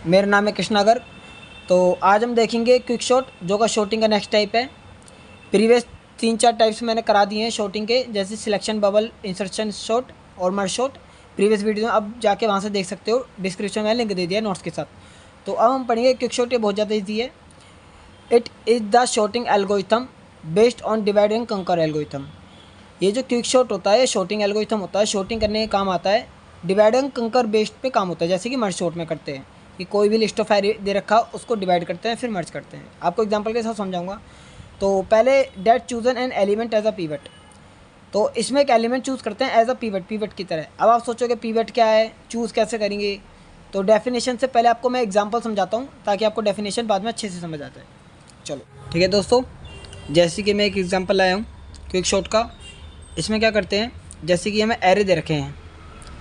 मेरा नाम है कृष्णागर। तो आज हम देखेंगे क्विक शॉट, जो का शॉटिंग का नेक्स्ट टाइप है। प्रीवियस 3-4 टाइप्स मैंने करा दिए हैं शॉटिंग के, जैसे सिलेक्शन, बबल, इंसर्शन शॉट और मर्ज शॉट। प्रीवियस वीडियो में अब जाके वहाँ से देख सकते हो, डिस्क्रिप्शन में लिंक दे दिया नोट्स के साथ। तो अब हम पढ़ेंगे क्विक शॉट। ये बहुत ज़्यादा ईजी है। It is the sorting algorithm based on divide and conquer algorithm. ये जो क्विक शॉट होता है, शॉटिंग एल्गोरिथम होता है, शॉटिंग करने का काम आता है, डिवाइड एंड कंकर बेस्ड पे काम होता है, जैसे कि मर्ज शॉट में करते हैं कि कोई भी लिस्ट ऑफ एरे दे रखा, उसको डिवाइड करते हैं फिर मर्ज करते हैं। आपको एग्जांपल के साथ समझाऊंगा। तो पहले that chosen an element as a pivot. तो इसमें एक एलिमेंट चूज़ करते हैं एज अ पीवट की तरह। अब आप सोचोगे पीवट क्या है, चूज़ कैसे करेंगे। तो डेफिनेशन से पहले आपको मैं एग्जांपल समझाता हूँ, ताकि आपको डेफिनेशन बाद में अच्छे से समझ आता है। चलो ठीक है दोस्तों, जैसे कि मैं एक एग्जांपल लाया हूँ क्विक शॉट का। इसमें क्या करते हैं, जैसे कि हमें एरे दे रखे हैं,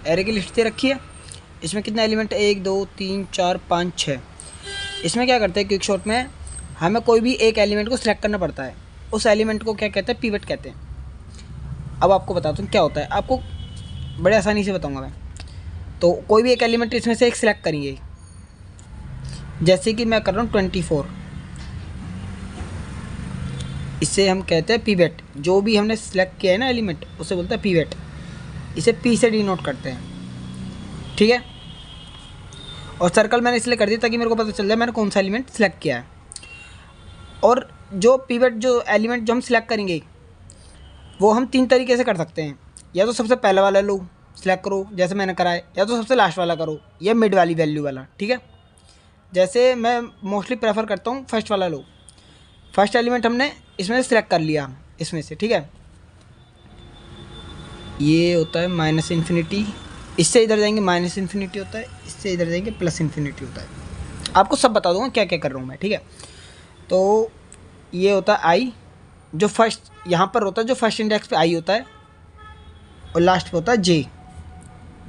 एरे की लिस्ट दे रखी है। इसमें कितने एलिमेंट, 1 2 3 4 5 6। इसमें क्या करते हैं क्विक शॉट में, हमें कोई भी एक एलिमेंट को सिलेक्ट करना पड़ता है। उस एलिमेंट को क्या कहते हैं, पीवट कहते हैं। अब आपको बताता हूँ क्या होता है, आपको बड़े आसानी से बताऊँगा मैं। तो कोई भी एक एलिमेंट इसमें से एक सिलेक्ट करेंगे, जैसे कि मैं कर रहा हूँ 24। इसे हम कहते हैं पीवट। जो भी हमने सिलेक्ट किया है ना एलिमेंट, उसे बोलते हैं पीवट। इसे पी से डिनोट करते हैं, ठीक है। और सर्कल मैंने इसलिए कर दिया ताकि मेरे को पता चल जाए मैंने कौन सा एलिमेंट सिलेक्ट किया है। और जो पीवट, जो एलिमेंट जो हम सिलेक्ट करेंगे, वो हम 3 तरीके से कर सकते हैं। या तो सबसे पहले वाला लो सिलेक्ट करो, जैसे मैंने करा है, या तो सबसे लास्ट वाला करो, या मिड वाली वैल्यू वाला, ठीक है। जैसे मैं मोस्टली प्रेफर करता हूँ फर्स्ट वाला लो। फर्स्ट एलिमेंट हमने इसमें से सिलेक्ट कर लिया, इसमें से, ठीक है। ये होता है माइनस इन्फिनिटी, इससे इधर जाएंगे माइनस इन्फिनिटी होता है, इससे इधर जाएंगे प्लस इन्फिनिटी होता है। आपको सब बता दूंगा क्या क्या कर रहा हूँ मैं, ठीक है। तो ये होता है आई, जो फर्स्ट यहाँ पर होता है, जो फर्स्ट इंडेक्स पे आई होता है, और लास्ट पे होता है जे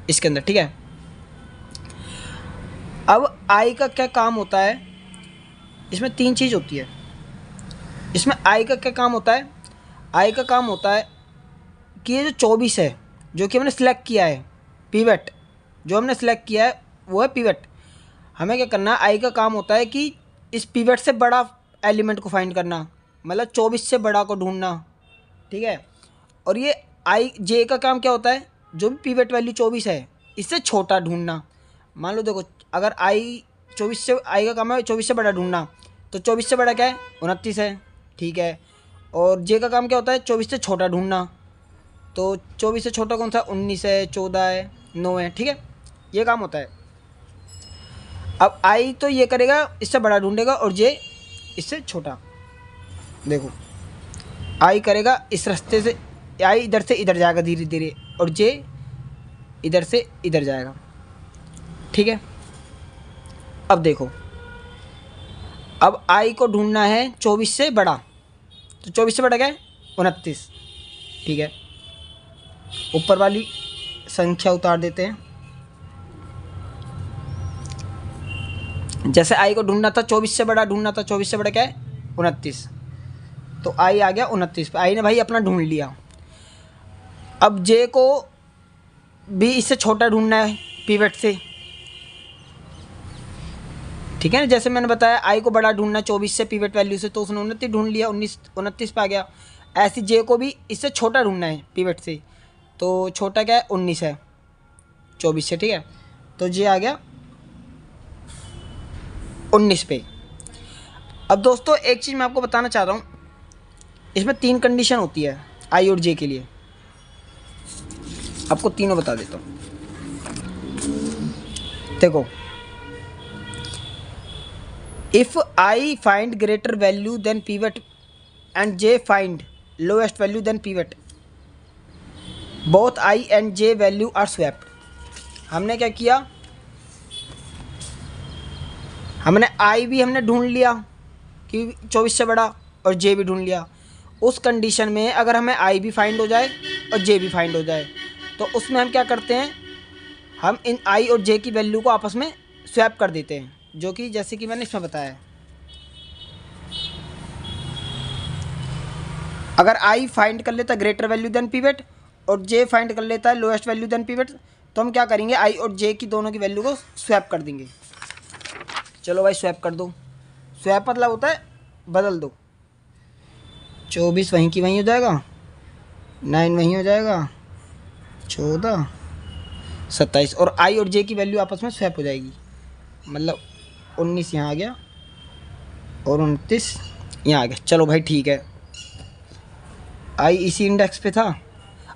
इसके अंदर, ठीक है। अब आई का क्या काम होता है, इसमें 3 चीज़ होती है। इसमें आई का क्या काम होता है, आई का काम होता है कि ये जो 24 है, जो कि हमने सेलेक्ट किया है पीवट, जो हमने सेलेक्ट किया है वो है पीवट। हमें क्या करना है, आई का काम होता है कि इस पीवट से बड़ा एलिमेंट को फाइंड करना, मतलब 24 से बड़ा को ढूंढना, ठीक है। और ये आई जे का काम क्या होता है, जो भी पीवट वैल्यू 24 है, इससे छोटा ढूंढना। मान लो देखो, अगर आई 24 से, आई का काम है 24 से बड़ा ढूंढना, तो 24 से बड़ा क्या है, 29 है, ठीक है। और जे का काम क्या होता है, 24 से छोटा ढूंढना, तो 24 से छोटा कौन सा, 19 है, 14 है, 9 है, ठीक है। ये काम होता है। अब आई तो ये करेगा, इससे बड़ा ढूंढेगा, और जे इससे छोटा। देखो आई करेगा इस रास्ते से, आई इधर से इधर जाएगा धीरे धीरे, और जे इधर से इधर जाएगा, ठीक है। अब देखो, अब आई को ढूंढना है 24 से बड़ा, तो 24 से बड़ा क्या है, 29, ठीक है। ऊपर वाली संख्या उतार देते हैं। जैसे आई को ढूंढना था 24 से बड़ा, ढूंढना था 24 से बड़ा क्या है, 29। तो आई आ गया 29 पे, आई ने भाई अपना ढूंढ लिया। अब जे को भी इससे छोटा ढूंढना है पीवट से, ठीक है ना। जैसे मैंने बताया आई को बड़ा ढूंढना 24 से पीवट वैल्यू से, तो उसने 29 ढूंढ लिया, 29 पे आ गया। ऐसे जे को भी इससे छोटा ढूंढना है पीवट से, तो छोटा क्या है, 19 है 24 से, ठीक है। तो जे आ गया 19 पे। अब दोस्तों एक चीज़ मैं आपको बताना चाह रहा हूँ, इसमें 3 कंडीशन होती है आई और जे के लिए। आपको तीनों बता देता हूँ। देखो, if I find greater value than pivot and J find lowest value than pivot, both I and J value are swapped. हमने क्या किया, हमने आई भी हमने ढूंढ लिया कि 24 से बड़ा, और जे भी ढूंढ लिया। उस कंडीशन में अगर हमें आई भी फाइंड हो जाए और जे भी फाइंड हो जाए, तो उसमें हम क्या करते हैं, हम इन आई और जे की वैल्यू को आपस में स्वैप कर देते हैं, जो कि जैसे कि मैंने इसमें बताया है। अगर आई फाइंड कर लेता ग्रेटर वैल्यू देन पीवट, और जे फाइंड कर लेता है लोएस्ट वैल्यू देन पीवट, तो हम क्या करेंगे, आई और जे की दोनों की वैल्यू को स्वैप कर देंगे। चलो भाई स्वैप कर दो। स्वैप मतलब होता है बदल दो। 24 वहीं की वहीं हो जाएगा, 9 वहीं हो जाएगा, 14, 27 और आई और जे की वैल्यू आपस में स्वैप हो जाएगी। मतलब 19 यहाँ आ गया और 29 यहाँ आ गया। चलो भाई ठीक है, आई इसी इंडेक्स पे था,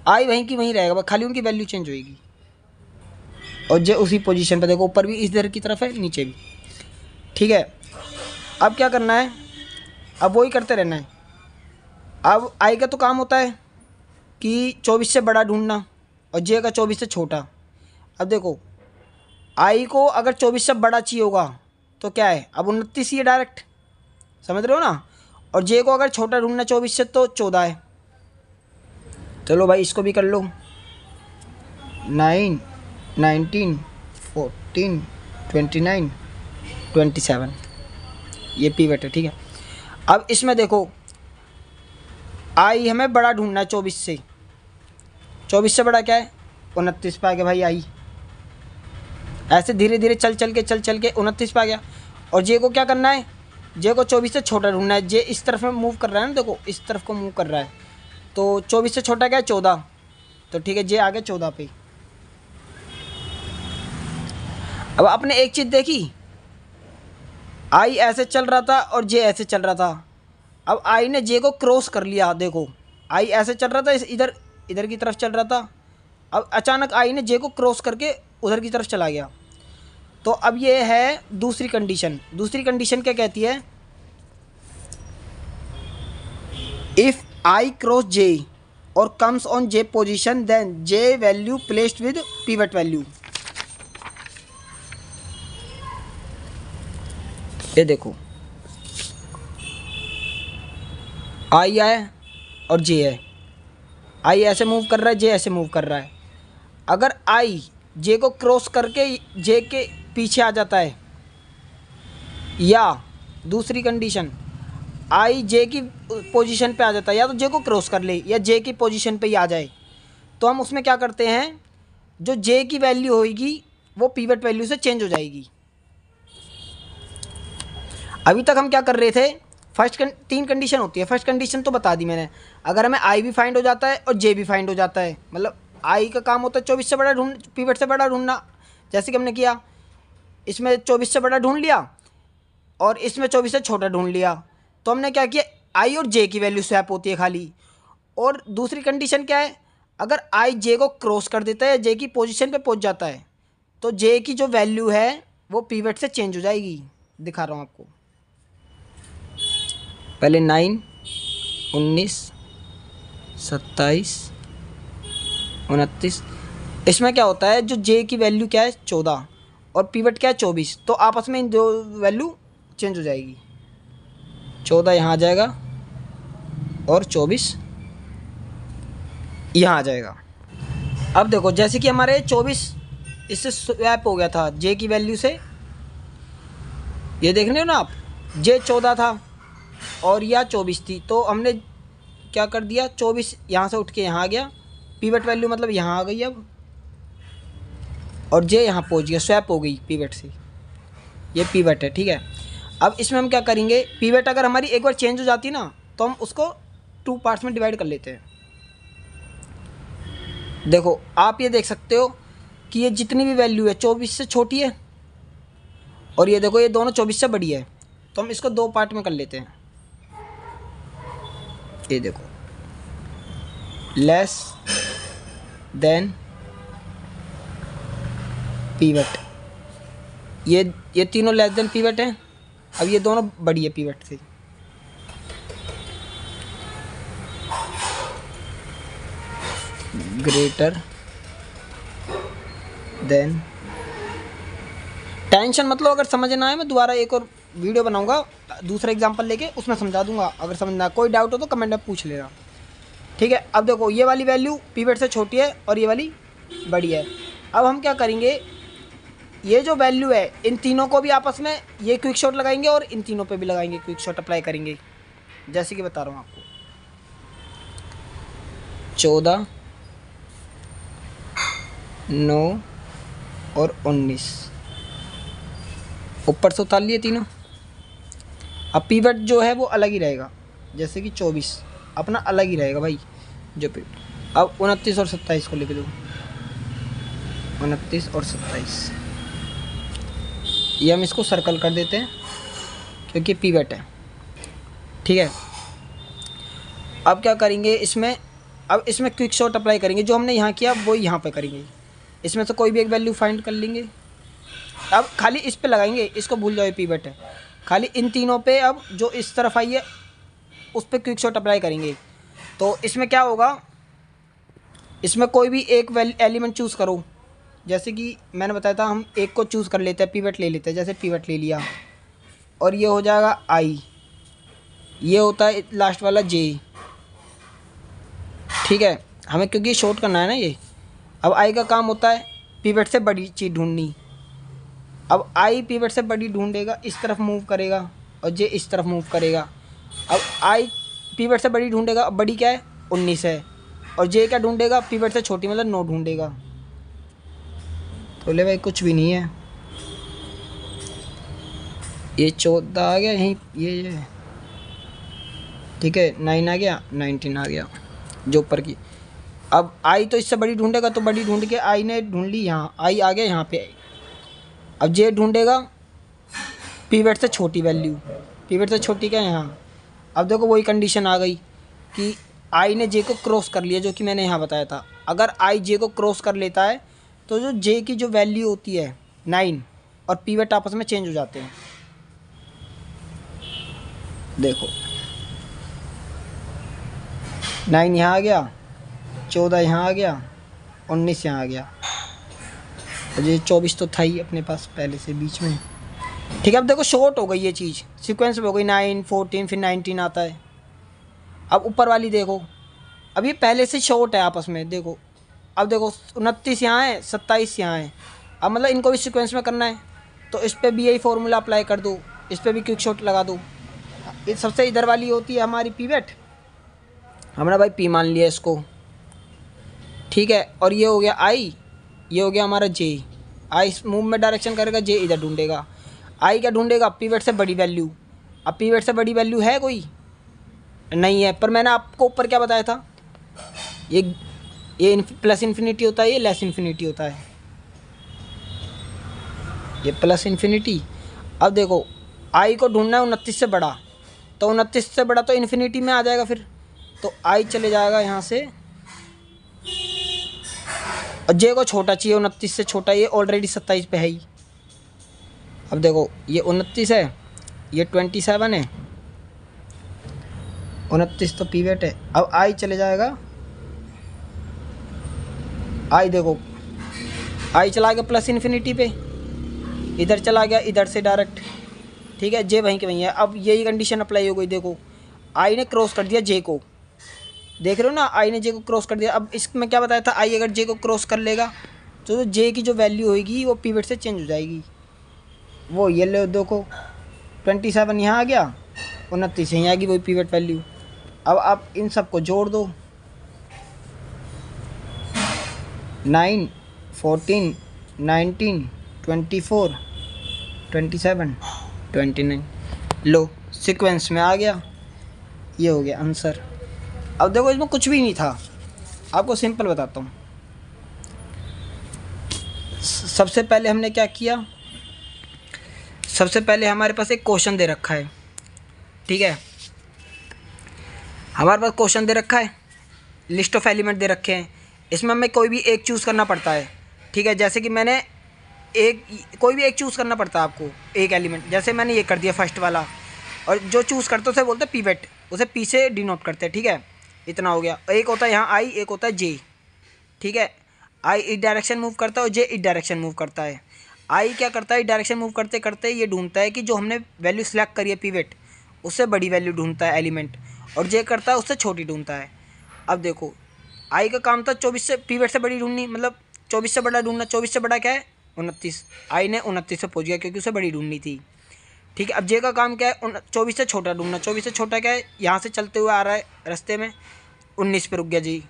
आई वहीं की वहीं रहेगा, खाली उनकी वैल्यू चेंज होएगी। और जे उसी पोजीशन पे, देखो ऊपर भी इधर की तरफ है, नीचे भी। ठीक है, अब क्या करना है, अब वही करते रहना है। अब आई का तो काम होता है कि 24 से बड़ा ढूंढना और जे का 24 से छोटा। अब देखो आई को अगर 24 से बड़ा चाहिए होगा तो क्या है, अब 29 ही है डायरेक्ट, समझ रहे हो ना। और जे को अगर छोटा ढूंढना 24 से तो 14 है। चलो भाई इसको भी कर लो, 9, 19, 14, 29, 27, ये पीवट है। ठीक है, अब इसमें देखो आई हमें बड़ा ढूंढना है 24 से। 24 से बड़ा क्या है, 29 पे आ गया भाई आई। ऐसे धीरे धीरे चल चल के 29 पे आ गया। और जे को क्या करना है, जे को 24 से छोटा ढूंढना है। जे इस तरफ में मूव कर रहा है ना, देखो इस तरफ को मूव कर रहा है, तो 24 से छोटा क्या है, 14। तो ठीक है, जे आ गया 14 पे। अब आपने एक चीज़ देखी, आई ऐसे चल रहा था और जे ऐसे चल रहा था। अब आई ने जे को क्रॉस कर लिया। देखो आई ऐसे चल रहा था, इधर इधर की तरफ चल रहा था। अब अचानक आई ने जे को क्रॉस करके उधर की तरफ चला गया। तो अब ये है दूसरी कंडीशन। दूसरी कंडीशन क्या कहती है, इफ़ आई क्रॉस जे और comes on J position then J value placed with pivot value. ये देखो आई है और जे है, आई ऐसे मूव कर रहा है, जे ऐसे मूव कर रहा है। अगर आई जे को क्रॉस करके जे के पीछे आ जाता है, या दूसरी कंडीशन आई जे की पोजीशन पे आ जाता है, या तो जे को क्रॉस कर ले या जे की पोजीशन पे ही आ जाए, तो हम उसमें क्या करते हैं, जो जे की वैल्यू होगी वो पीवट वैल्यू से चेंज हो जाएगी। अभी तक हम क्या कर रहे थे, तीन कंडीशन होती है। फर्स्ट कंडीशन तो बता दी मैंने, अगर हमें आई भी फाइंड हो जाता है और जे भी फाइंड हो जाता है, मतलब आई का काम होता है 24 से बड़ा ढूंढ, पीवट से बड़ा ढूंढना, जैसे कि हमने किया। इसमें 24 से बड़ा ढूंढ लिया और इसमें 24 से छोटा ढूंढ लिया, तो हमने क्या किया, आई और जे की वैल्यू स्वैप होती है खाली। और दूसरी कंडीशन क्या है, अगर आई जे को क्रॉस कर देता है, जे की पोजीशन पे पहुंच जाता है, तो जे की जो वैल्यू है वो पीवट से चेंज हो जाएगी। दिखा रहा हूँ आपको, पहले 9, 19, 27, 29। इसमें क्या होता है, जो जे की वैल्यू क्या है 14 और पीवट क्या है 24, तो आपस में इन दो वैल्यू चेंज हो जाएगी। 14 यहाँ आ जाएगा और 24 यहाँ आ जाएगा। अब देखो जैसे कि हमारे 24 इससे स्वैप हो गया था जे की वैल्यू से, ये देख रहे हो ना आप, जे 14 था और यह 24 थी, तो हमने क्या कर दिया, 24 यहाँ से उठ के यहाँ आ गया, पीवट वैल्यू मतलब यहाँ आ गई अब, और जे यहाँ पहुँच गया, स्वैप हो गई पीवट से। ये पीवट है, ठीक है। अब इसमें हम क्या करेंगे, पीवट अगर हमारी एक बार चेंज हो जाती है ना, तो हम उसको 2 पार्ट्स में डिवाइड कर लेते हैं। देखो आप ये देख सकते हो कि ये जितनी भी वैल्यू है 24 से छोटी है, और ये देखो ये दोनों 24 से बड़ी है, तो हम इसको 2 पार्ट में कर लेते हैं। ये देखो, लेस देन पीवट, ये तीनों लेस देन पीवट हैं। अब ये दोनों बड़ी है पीवट से। ग्रेटर देन, टेंशन मतलब अगर समझ ना आए मैं दोबारा एक और वीडियो बनाऊंगा दूसरा एग्जांपल लेके, उसमें समझा दूंगा। अगर समझना कोई डाउट हो तो कमेंट में पूछ लेना, ठीक है। अब देखो ये वाली वैल्यू पीवट से छोटी है और ये वाली बड़ी है। अब हम क्या करेंगे, ये जो वैल्यू है इन तीनों को भी आपस में ये क्विक शॉट लगाएंगे और इन तीनों पे भी लगाएंगे, क्विक शॉट अप्लाई करेंगे, जैसे कि बता रहा हूँ आपको। 14, 9 और 19, ऊपर से उतार लिए तीनों। अब पीवट जो है वो अलग ही रहेगा, जैसे कि 24 अपना अलग ही रहेगा भाई जो पीवट। अब 29 और 27 को लिख दो, 29 और 27, ये हम इसको सर्कल कर देते हैं क्योंकि पीवट है, ठीक है। अब क्या करेंगे इसमें, अब इसमें क्विक शॉट अप्लाई करेंगे, जो हमने यहाँ किया वो यहाँ पे करेंगे। इसमें से कोई भी एक वैल्यू फाइंड कर लेंगे। अब खाली इस पे लगाएंगे, इसको भूल जाओ पीवट है, खाली इन तीनों पे अब जो इस तरफ आई है उस पर क्विक शॉट अप्लाई करेंगे। तो इसमें क्या होगा, इसमें कोई भी एक एलिमेंट चूज़ करो, जैसे कि मैंने बताया था हम एक को चूज़ कर लेते हैं, पीवट ले लेते हैं, जैसे पीवट ले लिया और ये हो जाएगा आई, ये होता है लास्ट वाला जे, ठीक है। हमें क्योंकि शॉर्ट करना है ना ये। अब आई का काम होता है पीवट से बड़ी चीज़ ढूंढनी। अब आई पीवट से बड़ी ढूंढेगा, इस तरफ मूव करेगा और जे इस तरफ मूव करेगा। अब आई पीवट से बड़ी ढूंढेगा, अब बड़ी क्या है 19 है, और जे क्या ढूंढेगा पीवट से छोटी मतलब 9 ढूंढेगा। तो ले भाई कुछ भी नहीं है, ये 14 आ गया यहीं, ये ठीक है, 9 आ गया, 19 आ गया जो ऊपर की। अब आई तो इससे बड़ी ढूंढेगा, तो बड़ी ढूंढ के आई ने ढूंढ ली यहाँ, आई आ गया यहाँ पे। अब जे ढूंढेगा पीवट से छोटी वैल्यू, पीवट से छोटी क्या है यहाँ। अब देखो वही कंडीशन आ गई कि आई ने जे को क्रॉस कर लिया, जो कि मैंने यहाँ बताया था। अगर आई जे को क्रॉस कर लेता है तो जो जे की जो वैल्यू होती है 9 और पीवट आपस में चेंज हो जाते हैं। देखो 9 यहाँ आ गया, 14 यहाँ आ गया, 19 यहाँ आ गया, और ये 24 तो था ही अपने पास पहले से बीच में, ठीक है। अब देखो शॉर्ट हो गई ये चीज़, सीक्वेंस में हो गई, 9 14 फिर 19 आता है। अब ऊपर वाली देखो, अब ये पहले से शॉर्ट है आपस में, देखो अब देखो 29 यहाँ है, 27 यहाँ है। अब मतलब इनको भी सीक्वेंस में करना है, तो इस पर भी यही फॉर्मूला अप्लाई कर दो, इस पर भी क्विक शॉट लगा दो। ये सबसे इधर वाली होती है हमारी पीवट, हमने भाई पी मान लिया इसको, ठीक है। और ये हो गया आई, ये हो गया हमारा जे। आई इस मूव में डायरेक्शन करेगा, जे इधर ढूंढेगा। आई क्या ढूंढेगा पीवट से बड़ी वैल्यू। अब पीवट से बड़ी वैल्यू है कोई नहीं है, पर मैंने आपको ऊपर क्या बताया था, ये प्लस इन्फिनिटी होता है, ये लेस इन्फिनिटी होता है, ये प्लस इन्फिनिटी। अब देखो आई को ढूंढना है 29 से बड़ा, तो 29 से बड़ा तो इन्फिनिटी में आ जाएगा फिर, तो आई चले जाएगा यहाँ से, और जे को छोटा चाहिए 29 से छोटा, ये ऑलरेडी 27 पे है ही। अब देखो ये 29 है, ये 27 है, 29 तो पीवट है। अब आई चले जाएगा, आई देखो आई चला गया प्लस इन्फिनिटी पे, इधर चला गया इधर से डायरेक्ट, ठीक है। जे वहीं के वहीं है। अब यही कंडीशन अप्लाई हो गई, देखो आई ने क्रॉस कर दिया जे को, देख रहे हो ना, आई ने जे को क्रॉस कर दिया। अब इसमें क्या बताया था, आई अगर जे को क्रॉस कर लेगा तो जे की जो वैल्यू होगी वो पीवट से चेंज हो जाएगी। वो ये लो देखो 27 यहाँ आ गया, 29 यहाँ आ गई वही पीवट वैल्यू। अब आप इन सबको जोड़ दो, 9 14 19 24 27 29, लो सीक्वेंस में आ गया, ये हो गया आंसर। अब देखो इसमें कुछ भी नहीं था, आपको सिंपल बताता हूँ। सबसे पहले हमने क्या किया, सबसे पहले हमारे पास एक क्वेश्चन दे रखा है, ठीक है। हमारे पास क्वेश्चन दे रखा है, लिस्ट ऑफ एलिमेंट दे रखे हैं, इसमें हमें कोई भी एक चूज़ करना पड़ता है, ठीक है। जैसे कि मैंने कोई भी एक चूज़ करना पड़ता है आपको, एक एलिमेंट, जैसे मैंने ये कर दिया फर्स्ट वाला, और जो चूज़ करते उसे बोलते हैं पीवट, उसे पी से डिनोट करते हैं, ठीक है। इतना हो गया। एक होता है यहाँ आई, एक होता है जे, ठीक है। आई इस डायरेक्शन मूव करता है और जे इस डायरेक्शन मूव करता है। आई क्या करता है, इस डायरेक्शन मूव करते करते ये ढूंढता है कि जो हमने वैल्यू सिलेक्ट करी है पीवट, उससे बड़ी वैल्यू ढूंढता है एलिमेंट, और जे करता है उससे छोटी ढूंढता है। अब देखो आई का काम था 24 से पीवट से बड़ी ढूंढनी, मतलब 24 से बड़ा ढूंढना। 24 से बड़ा क्या है 29, आई ने 29 से पहुँच गया क्योंकि उसे बड़ी ढूंढनी थी, ठीक है। अब जे का काम क्या है 24 से छोटा ढूंढना। 24 से छोटा क्या है, यहाँ से चलते हुए आ रहा है रास्ते में 19 पे रुक गया जी,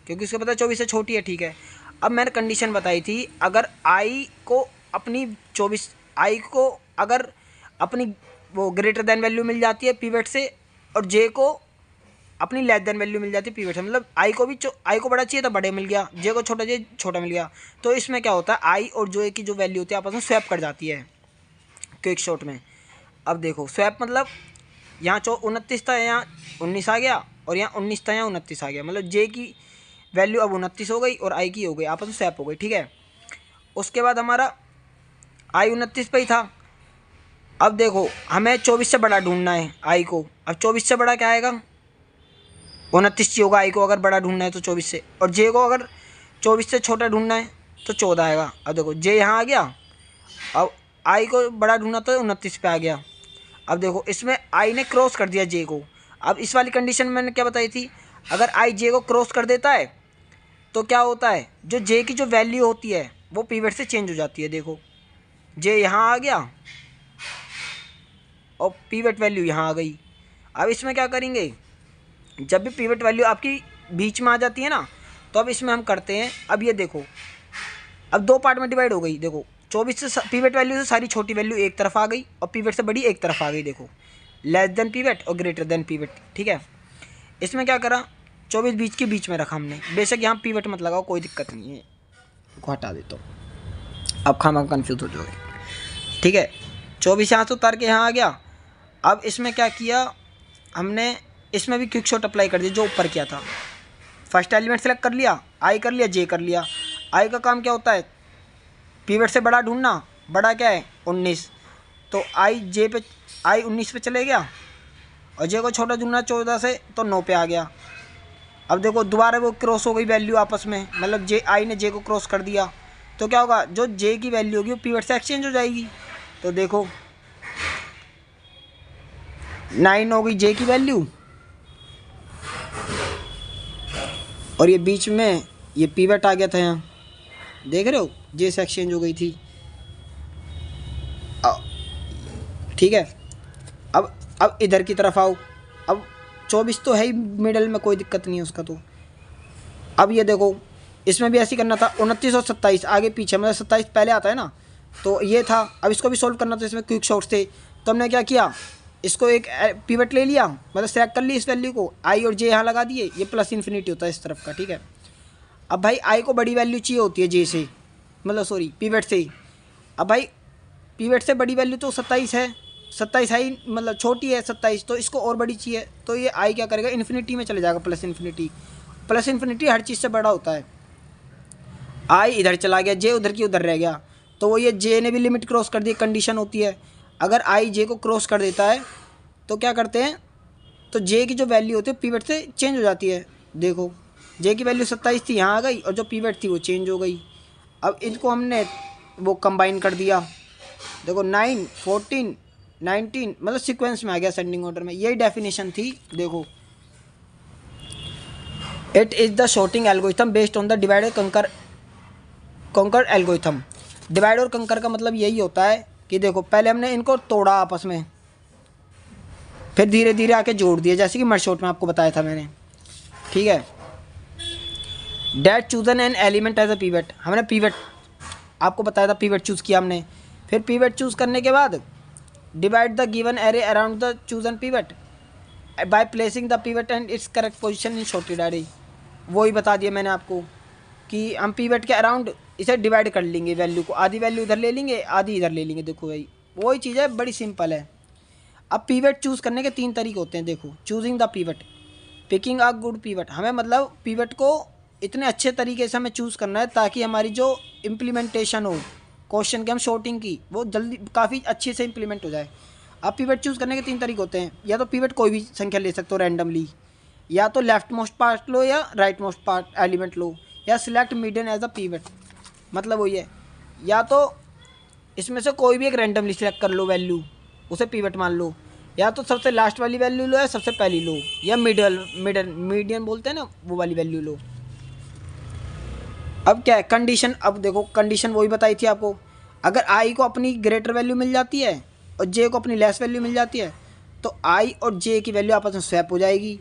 क्योंकि उसको पता है 24 से छोटी है, ठीक है। अब मैंने कंडीशन बताई थी, अगर आई को अपनी 24 आई को अगर अपनी वो ग्रेटर देन वैल्यू मिल जाती है पीवट से, और जे को अपनी लेस देन वैल्यू मिल जाती है पीवट से, मतलब आई को भी आई को बड़ा चाहिए था बड़े मिल गया, जे को छोटा चाहिए छोटा मिल गया। तो इसमें क्या होता है, आई और जे की जो वैल्यू होती है आपस में स्वैप कर जाती है क्विक शॉट में। अब देखो स्वैप मतलब यहाँ 29 था, यहाँ 19 आ गया, और यहाँ 19 था, यहाँ 29 आ गया, मतलब जे की वैल्यू अब 29 हो गई और आई की हो गई, आपस में स्वैप हो गई, ठीक है। उसके बाद हमारा आई 29 पे ही था। अब देखो हमें 24 से बड़ा ढूंढना है आई को। अब 24 से बड़ा क्या आएगा, 29 चाहिए होगा आई को अगर बड़ा ढूंढना है तो 24 से, और जे को अगर 24 से छोटा ढूंढना है तो 14 आएगा। अब देखो जे यहाँ आ गया, अब आई को बड़ा ढूंढना तो 29 पे आ गया। अब देखो इसमें आई ने क्रॉस कर दिया जे को। अब इस वाली कंडीशन में मैंने क्या बताई थी, अगर आई जे को क्रॉस कर देता है तो क्या होता है, जो जे की जो वैल्यू होती है वो पीवट से चेंज हो जाती है। देखो जे यहाँ आ गया और पीवट वैल्यू यहाँ आ गई। अब इसमें क्या करेंगे, जब भी पीवट वैल्यू आपकी बीच में आ जाती है ना, तो अब इसमें हम करते हैं, अब ये देखो अब दो पार्ट में डिवाइड हो गई। देखो 24 से पीवट वैल्यू से सारी छोटी वैल्यू एक तरफ आ गई और पीवट से बड़ी एक तरफ आ गई। देखो लेस देन पीवट और ग्रेटर देन पीवट, ठीक है। इसमें क्या करा, 24 बीच के बीच में रखा हमने, बेशक यहाँ पीवट मत लगाओ कोई दिक्कत नहीं है, को हटा देता हूँ, अब खामा कन्फ्यूज हो जाओगे, ठीक है। 24 यहाँ से उतार के यहाँ आ गया। अब इसमें क्या किया हमने, इसमें भी क्विक शॉट अप्लाई कर दिया जो ऊपर किया था। फर्स्ट एलिमेंट सेलेक्ट कर लिया, आई कर लिया, जे कर लिया। आई का काम क्या होता है, पीवट से बड़ा ढूंढना, बड़ा क्या है 19, तो आई जे पे आई 19 पे चले गया, और जे को छोटा ढूंढना 14 से तो 9 पे आ गया। अब देखो दोबारा वो क्रॉस हो गई वैल्यू आपस में, मतलब जे आई ने जे को क्रॉस कर दिया, तो क्या होगा, जो जे की वैल्यू होगी वो पीवट से एक्सचेंज हो जाएगी। तो देखो 9 हो गई जे की वैल्यू, और ये बीच में ये पीवट आ गया था, यहाँ देख रहे हो जे से एक्सचेंज हो गई थी, ठीक है। अब इधर की तरफ आओ, अब 24 तो है ही मिडल में, कोई दिक्कत नहीं है उसका। तो अब ये देखो इसमें भी ऐसे करना था, 29 और 27 आगे पीछे, मतलब 27 पहले आता है ना, तो ये था। अब इसको भी सोल्व करना था इसमें क्विक शॉट से, तो हमने क्या किया, इसको एक पीवट ले लिया, मतलब सेलेक्ट कर ली इस वैल्यू को, आई और जे यहाँ लगा दिए, ये प्लस इन्फिनिटी होता है इस तरफ का, ठीक है। अब भाई आई को बड़ी वैल्यू चाहिए होती है जे से, मतलब सॉरी पीवट से ही। अब भाई पीवट से बड़ी वैल्यू तो 27 है, 27 है ही, मतलब छोटी है 27, तो इसको और बड़ी चाहिए, तो ये आई क्या करेगा, इन्फिनिटी में चले जाएगा, प्लस इन्फिनिटी। प्लस इन्फिनिटी हर चीज़ से बड़ा होता है। आई इधर चला गया, जे उधर की उधर रह गया, तो वो ये जे ने भी लिमिट क्रॉस कर दी, कंडीशन होती है अगर आई जे को क्रॉस कर देता है तो क्या करते हैं, तो जे की जो वैल्यू होती है पीवट से चेंज हो जाती है। देखो जे की वैल्यू 27 थी, यहाँ आ गई, और जो पीवट थी वो चेंज हो गई। अब इनको हमने वो कंबाइन कर दिया, देखो 9, 14, 19, मतलब सीक्वेंस में आ गया असेंडिंग ऑर्डर में। यही डेफिनेशन थी। देखो it is the sorting algorithm based on the divide और कंकर एल्गोरिथम। डिवाइड और कंकर का मतलब यही होता है कि देखो पहले हमने इनको तोड़ा आपस में, फिर धीरे धीरे आके जोड़ दिया, जैसे कि मर्ज शॉट में आपको बताया था मैंने, ठीक है। That chosen an element as a pivot, हमने पीवट आपको बताया था, पीवट चूज़ किया हमने। फिर पीवट चूज़ करने के बाद divide the given array around the chosen pivot by placing the pivot and it's correct position in shorted array. वही बता दिया मैंने आपको कि हम पीवट के अराउंड इसे डिवाइड कर लेंगे, वैल्यू को आधी वैल्यू इधर ले लेंगे, आधी इधर ले लेंगे। देखो भाई वही चीज़ है, बड़ी सिंपल है। अब पीवट चूज़ करने के 3 तरीके होते हैं। देखो choosing the pivot, picking a good pivot, हमें मतलब पीवट को इतने अच्छे तरीके से हमें चूज़ करना है ताकि हमारी जो इम्प्लीमेंटेशन हो क्वेश्चन के हम शॉर्टिंग की, वो जल्दी काफ़ी अच्छे से इम्प्लीमेंट हो जाए। अब पीवट चूज़ करने के 3 तरीके होते हैं, या तो पीवट कोई भी संख्या ले सकते हो रैंडमली, या तो लेफ्ट मोस्ट पार्ट लो या राइट मोस्ट पार्ट एलिमेंट लो, या select median as a pivot, मतलब वही है, या तो इसमें से कोई भी एक रैंडमली सिलेक्ट कर लो वैल्यू, उसे पीवट मान लो, या तो सबसे लास्ट वाली वैल्यू लो या सबसे पहली लो, या मीडियन बोलते हैं ना, वो वाली वैल्यू लो। अब क्या है कंडीशन, अब देखो कंडीशन वही बताई थी आपको, अगर आई को अपनी ग्रेटर वैल्यू मिल जाती है और जे को अपनी लेस वैल्यू मिल जाती है तो आई और जे की वैल्यू आपस में स्वैप हो जाएगी,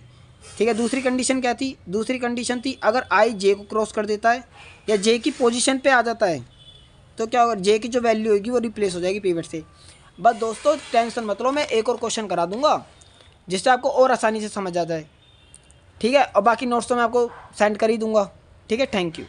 ठीक है। दूसरी कंडीशन क्या थी, दूसरी कंडीशन थी अगर आई जे को क्रॉस कर देता है या जे की पोजीशन पे आ जाता है तो तो क्या होगा, जे की जो वैल्यू होगी वो रिप्लेस हो जाएगी पिवट से। बस दोस्तों टेंशन मत लो, मैं एक और क्वेश्चन करा दूंगा जिससे आपको और आसानी से समझ आ जाए। ठीक है, और बाकी नोट्स तो मैं आपको सेंड कर ही दूंगा। ठीक है, थैंक यू।